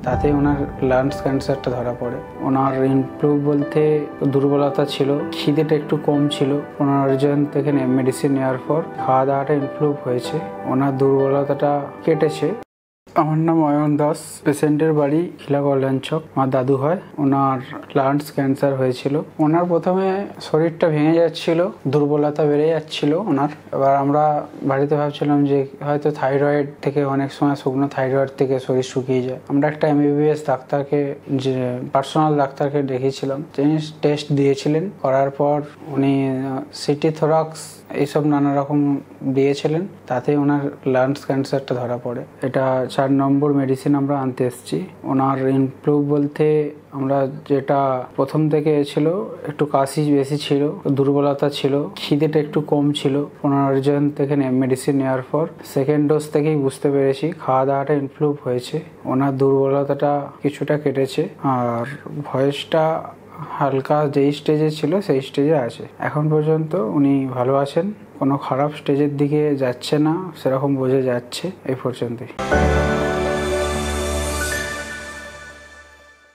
তাতে ওনার লাংস ক্যান্সারটা ধরা পড়ে। ওনার ইমপ্রুভ বলতে দুর্বলতা ছিল, খিদেটা একটু কম ছিল। 15 জন থেকে মেডিসিন নেওয়ার পর খাওয়া দাওয়াটা ইমপ্রুভ হয়েছে, ওনার দুর্বলতাটা কেটেছে। আমার নাম অয়ন দাস, পেশেন্টের বাড়ি খিলা কল্যাণ চক, আমার দাদু হয়। ওনার লাংস ক্যান্সার হয়েছিল। ওনার প্রথমে শরীরটা ভেঙে যাচ্ছিল, দুর্বলতা বেড়ে যাচ্ছিল ওনার। এবার আমরা বাড়িতে ভাবছিলাম যে হয়তো থাইরয়েড থেকে, অনেক সময় শুকনো থাইরয়েড থেকে শরীর শুকিয়ে যায়। আমরা একটা MBBS ডাক্তারকে, যে পার্সোনাল ডাক্তারকে দেখিয়েছিলাম, তিনি টেস্ট দিয়েছিলেন। করার পর উনি সিটি থোরাক্স এইসব নানা রকম দিয়েছিলেন, তাতে ওনার লাংস ক্যান্সারটা ধরা পড়ে। এটা 4 নম্বর মেডিসিন আমরা আনতে এসেছি। ওনার ইমপ্রুভ বলতে আমরা যেটা প্রথম থেকে ছিল, একটু কাশি বেশি ছিল, দুর্বলতা ছিল, খিদেটা একটু কম ছিল। 15 জন থেকে মেডিসিন নেওয়ার পর সেকেন্ড ডোজ থেকেই বুঝতে পেরেছি খাওয়া দাওয়াটা ইমপ্রুভ হয়েছে, ওনার দুর্বলতাটা কিছুটা কেটেছে, আর ভয়েসটা হালকা যেই স্টেজে ছিল সেই স্টেজে আছে। এখন পর্যন্ত উনি ভালো আছেন, কোনো খারাপ স্টেজের দিকে যাচ্ছে না সেরকম বোঝা যাচ্ছে এই পর্যন্তই।